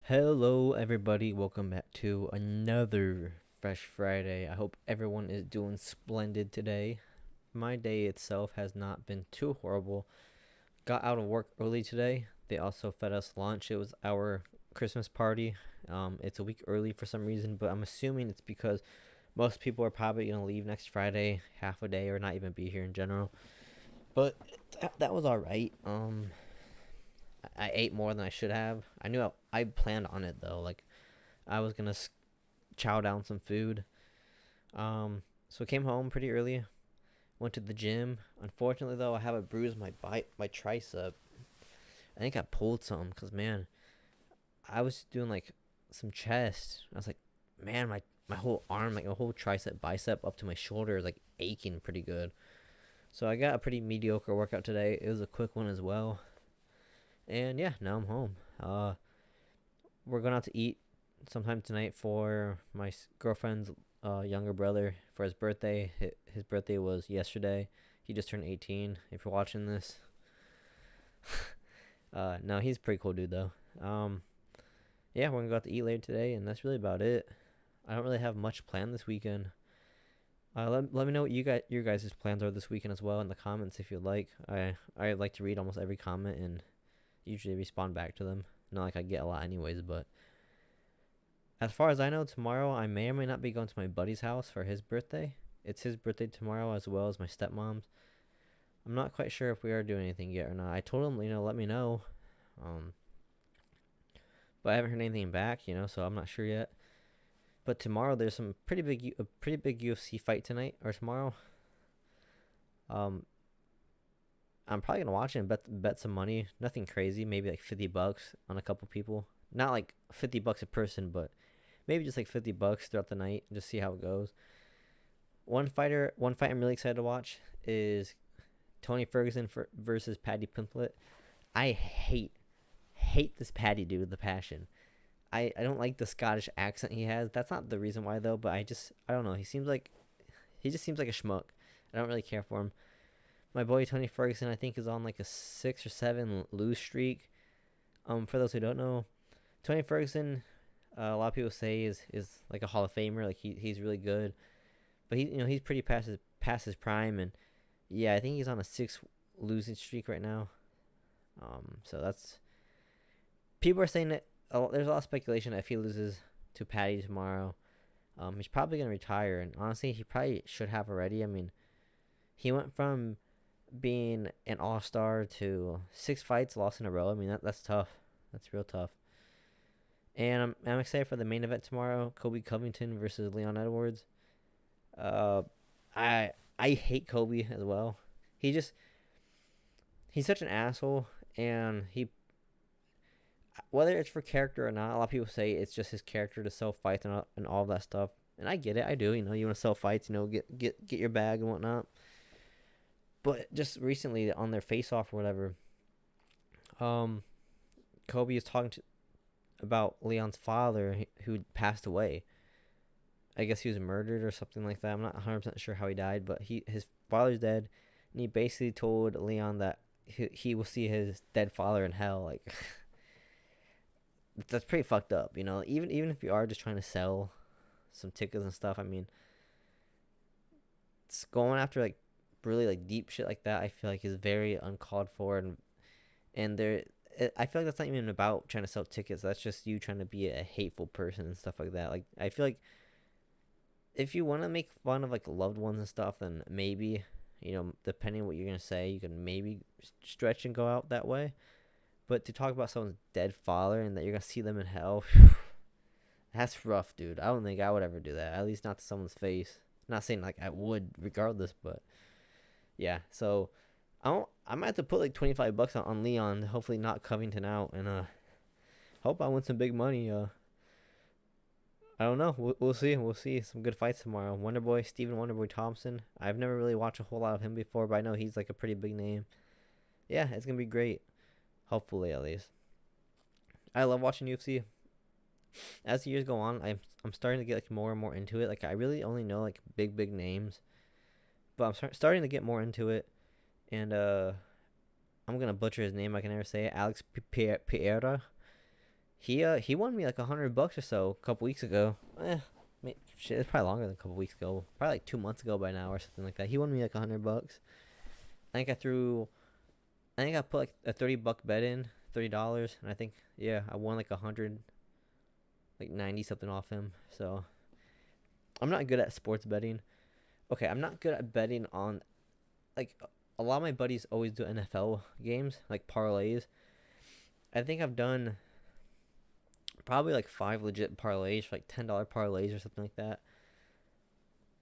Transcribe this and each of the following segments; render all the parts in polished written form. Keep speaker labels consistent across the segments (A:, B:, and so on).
A: Hello, everybody. Welcome back to another Fresh Friday. I hope everyone is doing splendid today. My day itself has not been too horrible. Got out of work early today. They also fed us lunch. It was our Christmas party. It's a week early for some reason, but I'm assuming it's because most people are probably going to leave next Friday, half a day, or not even be here in general. But that was all right. I ate more than I should have. I planned on it though. Like I was gonna chow down some food. So I came home pretty early. Went to the gym. Unfortunately though, I have a bruise on my tricep. I think I pulled something because man, I was doing like some chest. I was like, man, my whole arm, like my whole tricep, bicep up to my shoulder is like aching pretty good. So I got a pretty mediocre workout today. It was a quick one as well. And yeah, now I'm home. We're going out to eat sometime tonight for my girlfriend's younger brother for his birthday. His birthday was yesterday. He just turned 18. If you're watching this, no, he's a pretty cool dude though. Yeah, we're gonna go out to eat later today, and that's really about it. I don't really have much planned this weekend. Let me know what your guys' plans are this weekend as well in the comments if you'd like. I like to read almost every comment and usually respond back to them. Not like I get a lot anyways, but as far as I know, tomorrow I may or may not be going to my buddy's house for his birthday. It's his birthday tomorrow as well as my stepmom's. I'm not quite sure if we are doing anything yet or not. I told him, let me know. Um, but I haven't heard anything back, so I'm not sure yet. But tomorrow there's some a pretty big UFC fight tonight or tomorrow. Um, I'm probably gonna watch it and bet some money. Nothing crazy, maybe like $50 on a couple people. Not like $50 a person, but maybe just like $50 throughout the night and just see how it goes. One fight I'm really excited to watch is Tony Ferguson versus Paddy Pimblett. I hate this Paddy dude with the passion. I don't like the Scottish accent he has. That's not the reason why though, but I don't know. He just seems like a schmuck. I don't really care for him. My boy Tony Ferguson, I think, is on like a 6 or 7 lose streak. For those who don't know, Tony Ferguson, a lot of people say is like a Hall of Famer. Like he's really good, but he's pretty past his prime, and yeah, I think he's on a 6 losing streak right now. So that's people are saying that there's a lot of speculation that if he loses to Paddy tomorrow, he's probably gonna retire, and honestly, he probably should have already. I mean, he went from being an all-star to 6 fights lost in a row. I mean that's tough. That's real tough. And I'm excited for the main event tomorrow: Kobe Covington versus Leon Edwards. Uh, I hate Kobe as well. He just he's such an asshole, and he whether it's for character or not, a lot of people say it's just his character to sell fights and all that stuff. And I get it. I do. You want to sell fights. Get your bag and whatnot. But just recently on their face off or whatever, um, Kobe is about Leon's father who passed away. I guess he was murdered or something like that. I'm not 100% sure how he died, but his father's dead, and he basically told Leon that he will see his dead father in hell. Like that's pretty fucked up, Even if you are just trying to sell some tickets and stuff, I mean, it's going after like really like deep shit like that. I feel like is very uncalled for, and there I feel like that's not even about trying to sell tickets. That's just you trying to be a hateful person and stuff like that. Like I feel like if you want to make fun of like loved ones and stuff, then maybe depending on what you're gonna say, you can maybe stretch and go out that way. But to talk about someone's dead father and that you're gonna see them in hell, that's rough, dude. I don't think I would ever do that. At least not to someone's face. Not saying like I would regardless, but yeah. So I might have to put like $25 on Leon. Hopefully not Covington out, and hope I win some big money. I don't know. We'll see. We'll see some good fights tomorrow. Wonderboy Stephen Wonderboy Thompson. I've never really watched a whole lot of him before, but I know he's like a pretty big name. Yeah, it's gonna be great. Hopefully, at least. I love watching UFC. As the years go on, I'm starting to get like more and more into it. Like I really only know like big names, but I'm starting to get more into it. And I'm gonna butcher his name. I can never say it. Alex Pereira. He won me like $100 or so a couple weeks ago. Shit, it's probably longer than a couple weeks ago. Probably like 2 months ago by now or something like that. He won me like $100. I think I threw. I think I put like a $30 bet in, $30, and I think yeah I won like 100, like 90 something off him. So I'm not good at sports betting. Okay, I'm not good at betting on like a lot of my buddies always do NFL games like parlays. I think I've done probably like 5 legit parlays for like $10 parlays or something like that.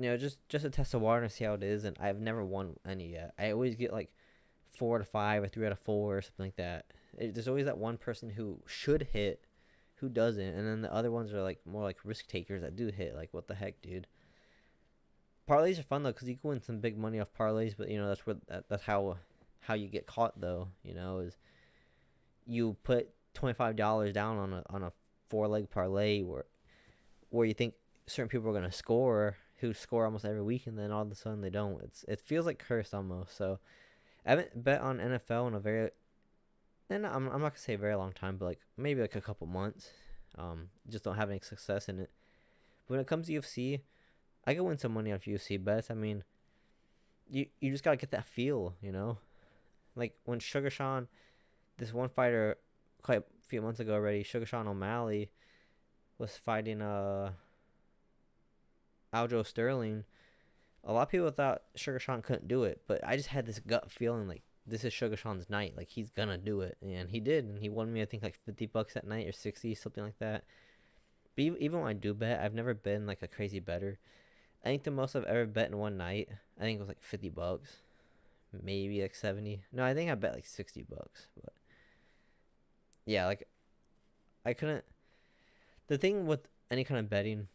A: Just to test the water and see how it is. And I've never won any yet. I always get like 4 out of 5 or 3 out of 4 or something like that. There's always that one person who should hit, who doesn't, and then the other ones are like more like risk takers that do hit. Like what the heck, dude? Parlays are fun though because you can win some big money off parlays, but that's how you get caught though. Is you put $25 down on a 4 leg parlay where you think certain people are gonna score who score almost every week, and then all of a sudden they don't. It feels like cursed almost. So I haven't bet on NFL in a very, and I'm not gonna say a very long time, but like maybe like a couple months. Just don't have any success in it. But when it comes to UFC, I can win some money off UFC bets. I mean, you just gotta get that feel. Like when Sugar Sean, this one fighter, quite a few months ago already, Sugar Sean O'Malley was fighting Aljo Sterling. A lot of people thought Sugar Sean couldn't do it, but I just had this gut feeling like this is Sugar Sean's night. Like he's gonna do it, and he did, and he won me I think like $50 that night or 60, something like that. But even when I do bet, I've never been like a crazy better. I think the most I've ever bet in one night, I think it was like $50, maybe like 70. No, I think I bet like $60. But yeah, like I couldn't. The thing with any kind of betting,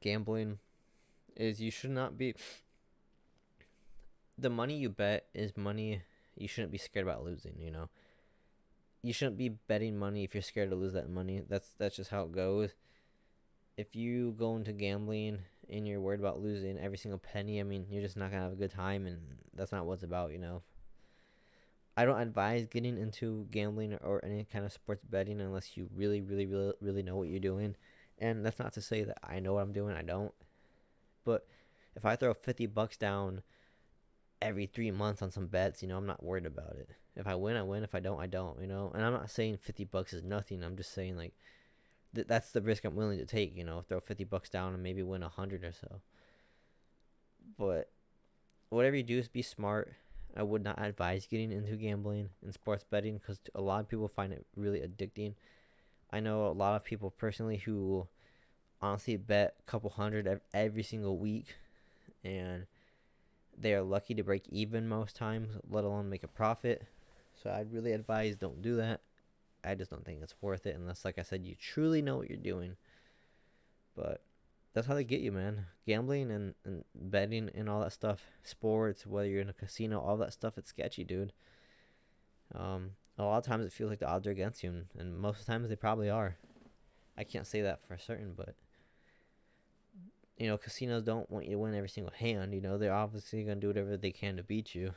A: gambling, is you should not be. The money you bet is money you shouldn't be scared about losing. You shouldn't be betting money if you're scared to lose that money. That's just how it goes. If you go into gambling and you're worried about losing every single penny, I mean, you're just not gonna have a good time, and that's not what it's about. I don't advise getting into gambling or any kind of sports betting unless you really, really, really, really know what you're doing. And that's not to say that I know what I'm doing. I don't. But if I throw $50 down every 3 months on some bets, I'm not worried about it. If I win, I win. If I don't, I don't. And I'm not saying $50 is nothing. I'm just saying like that's the risk I'm willing to take. Throw $50 down and maybe win 100 or so. But whatever you do, is be smart. I would not advise getting into gambling and sports betting because a lot of people find it really addicting. I know a lot of people personally who honestly bet a couple hundred every single week, and they are lucky to break even most times, let alone make a profit. So I'd really advise don't do that. I just don't think it's worth it unless, like I said, you truly know what you're doing. But that's how they get you, man. Gambling and betting and all that stuff, sports, whether you're in a casino, all that stuff, it's sketchy, dude. A lot of times it feels like the odds are against you, and most of the times they probably are. I can't say that for certain, but casinos don't want you to win every single hand. They're obviously gonna do whatever they can to beat you,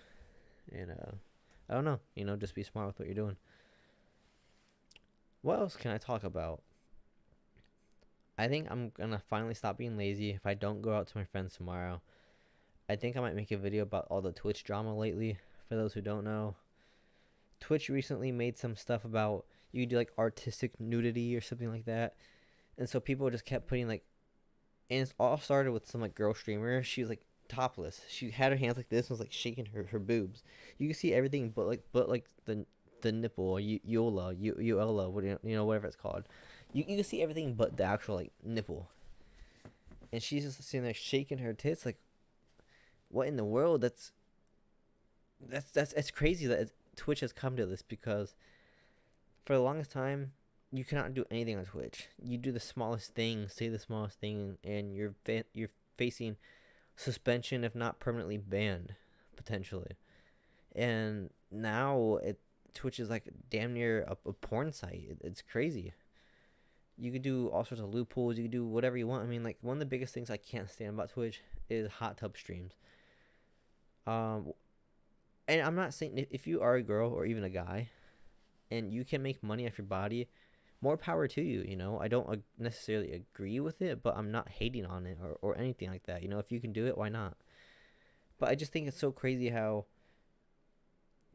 A: and I don't know. Just be smart with what you're doing. What else can I talk about? I think I'm gonna finally stop being lazy. If I don't go out to my friends tomorrow, I think I might make a video about all the Twitch drama lately. For those who don't know, Twitch recently made some stuff about you could do like artistic nudity or something like that, and so people just kept putting like, and it all started with some like girl streamer. She was like topless. She had her hands like this and was like shaking her boobs. You can see everything but like the nipple, or Uola, whatever it's called. You can see everything but the actual like nipple. And she's just sitting there shaking her tits. Like, what in the world? That's crazy that Twitch has come to this, because for the longest time you cannot do anything on Twitch. You do the smallest thing, say the smallest thing, and you're facing suspension, if not permanently banned, potentially. And now Twitch is like damn near a porn site. It's crazy. You could do all sorts of loopholes. You could do whatever you want. I mean, like, one of the biggest things I can't stand about Twitch is hot tub streams. And I'm not saying if you are a girl or even a guy, and you can make money off your body, more power to you. I don't necessarily agree with it, but I'm not hating on it or anything like that. If you can do it, why not? But I just think it's so crazy how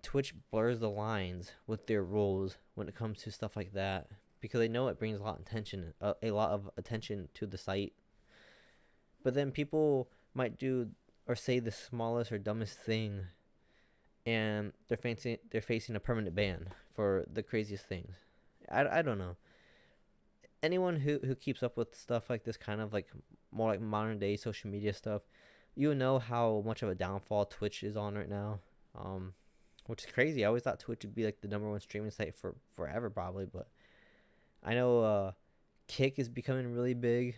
A: Twitch blurs the lines with their rules when it comes to stuff like that, because they know it brings a lot of attention to the site. But then people might do or say the smallest or dumbest thing, and they're facing a permanent ban for the craziest things. I don't know. Anyone who keeps up with stuff like this, kind of like more like modern day social media stuff, you know how much of a downfall Twitch is on right now. Which is crazy. I always thought Twitch would be like the number one streaming site for forever, probably. But I know Kick is becoming really big.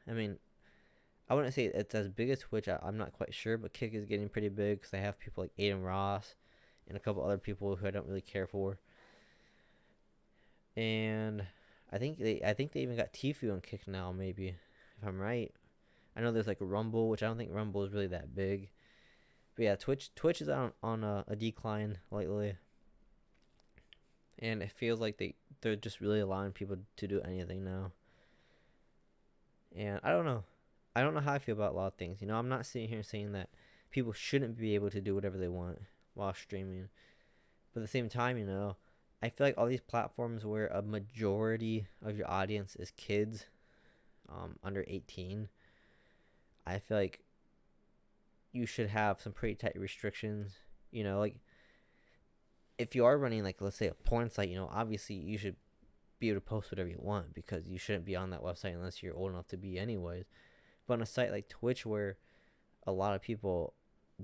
A: I mean, I wouldn't say it's as big as Twitch. I'm not quite sure, but Kick is getting pretty big because they have people like Aiden Ross and a couple other people who I don't really care for. And I think they even got Tfue on Kick now, maybe, if I'm right. I know there's like Rumble, which I don't think Rumble is really that big. But yeah, Twitch is on a decline lately, and it feels like they're just really allowing people to do anything now. And I don't know. I don't know how I feel about a lot of things. I'm not sitting here saying that people shouldn't be able to do whatever they want while streaming. But at the same time, I feel like all these platforms where a majority of your audience is kids under 18, I feel like you should have some pretty tight restrictions. Like if you are running, like, let's say a porn site, obviously you should be able to post whatever you want because you shouldn't be on that website unless you're old enough to be anyways. But on a site like Twitch, where a lot of people,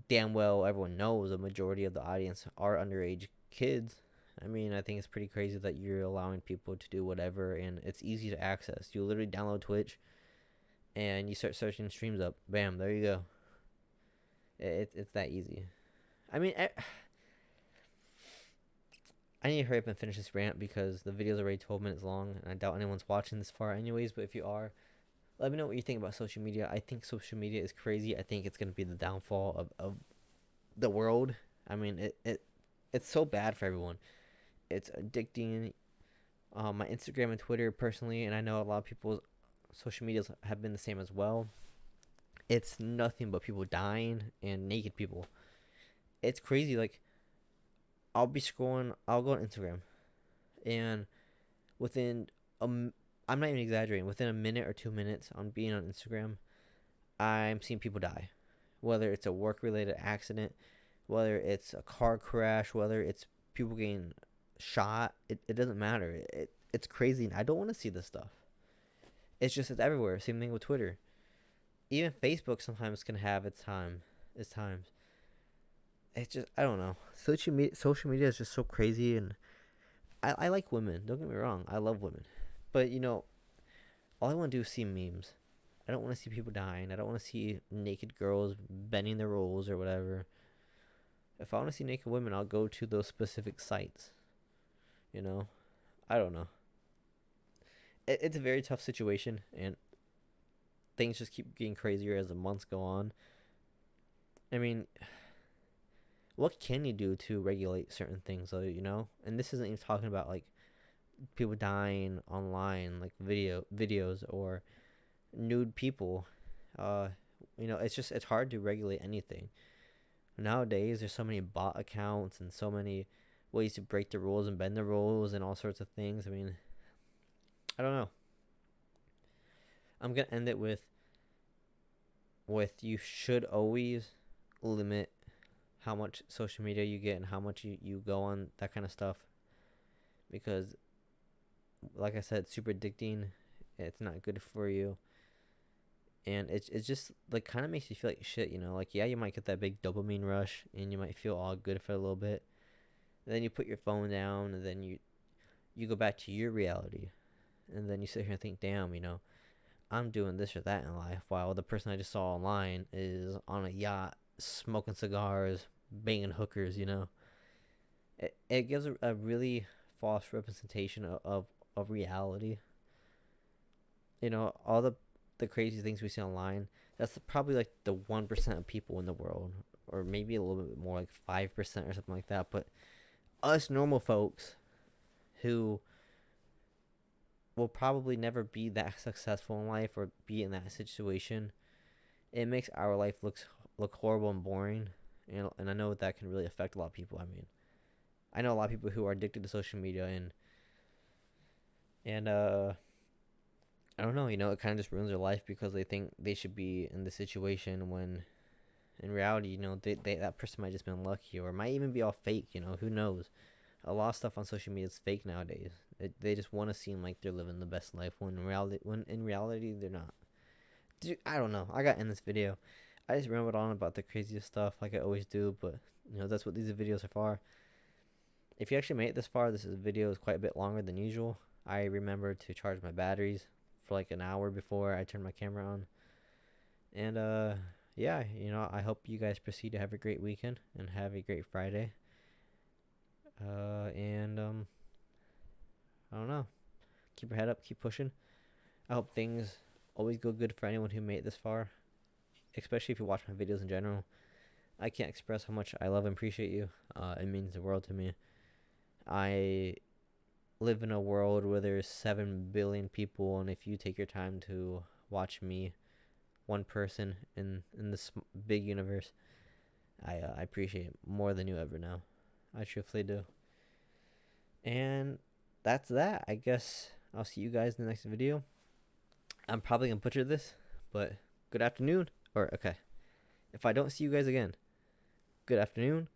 A: damn well everyone knows a majority of the audience are underage kids, I mean, I think it's pretty crazy that you're allowing people to do whatever, and it's easy to access. You literally download Twitch and you start searching streams up. Bam, there you go. It's that easy. I mean, I need to hurry up and finish this rant because the video's already 12 minutes long, and I doubt anyone's watching this far anyways. But if you are, let me know what you think about social media. I think social media is crazy. I think it's going to be the downfall of the world. I mean, it's so bad for everyone. It's addicting. My Instagram and Twitter personally, and I know a lot of people's social medias have been the same as well. It's nothing but people dying and naked people. It's crazy. Like, I'll be scrolling. I'll go on Instagram, and within I'm not even exaggerating. Within a minute or 2 minutes on being on Instagram, I'm seeing people die. Whether it's a work-related accident, whether it's a car crash, whether it's people getting shot, it doesn't matter. It's crazy, and I don't want to see this stuff. It's everywhere. Same thing with Twitter. Even Facebook sometimes can have its times. It's just, I don't know. Social media is just so crazy, and I like women. Don't get me wrong. I love women. But, all I want to do is see memes. I don't want to see people dying. I don't want to see naked girls bending their rolls or whatever. If I want to see naked women, I'll go to those specific sites. I don't know. It's a very tough situation, and things just keep getting crazier as the months go on. I mean, what can you do to regulate certain things, though, And this isn't even talking about, like, people dying online, like videos or nude people. It's hard to regulate anything. Nowadays, there's so many bot accounts and so many ways to break the rules and bend the rules and all sorts of things. I mean, I don't know. I'm going to end it with you should always limit how much social media you get and how much you go on that kind of stuff, because like I said, it's super addicting. It's not good for you, and it's just like kind of makes you feel like shit, like, yeah, you might get that big dopamine rush and you might feel all good for a little bit, and then you put your phone down, and then you go back to your reality, and then you sit here and think, damn, I'm doing this or that in life, while the person I just saw online is on a yacht smoking cigars, banging hookers. It gives a really false representation of reality. All the crazy things we see online, that's probably like the 1% of people in the world, or maybe a little bit more, like 5% or something like that. But us normal folks who will probably never be that successful in life or be in that situation, it makes our life look horrible and boring. And I know that can really affect a lot of people. I mean, I know a lot of people who are addicted to social media, and I don't know, it kind of just ruins their life because they think they should be in the situation when in reality, that person might just been lucky or might even be all fake. Who knows? A lot of stuff on social media is fake nowadays. They just want to seem like they're living the best life when in reality they're not. Dude, I don't know. I got in this video. I just rambled on about the craziest stuff like I always do, but that's what these videos are for. If you actually made it this far, this video is quite a bit longer than usual. I remember to charge my batteries for like an hour before I turn my camera on. And yeah, I hope you guys proceed to have a great weekend and have a great Friday. And I don't know. Keep your head up, keep pushing. I hope things always go good for anyone who made it this far, especially if you watch my videos in general. I can't express how much I love and appreciate you. It means the world to me. I live in a world where there's 7 billion people, and if you take your time to watch me, one person in this big universe, I appreciate it more than you ever know. I truthfully do. And that's that. I guess I'll see you guys in the next video. I'm probably gonna butcher this, but good afternoon. Or okay, if I don't see you guys again, good afternoon,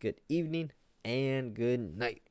A: good evening, and good night.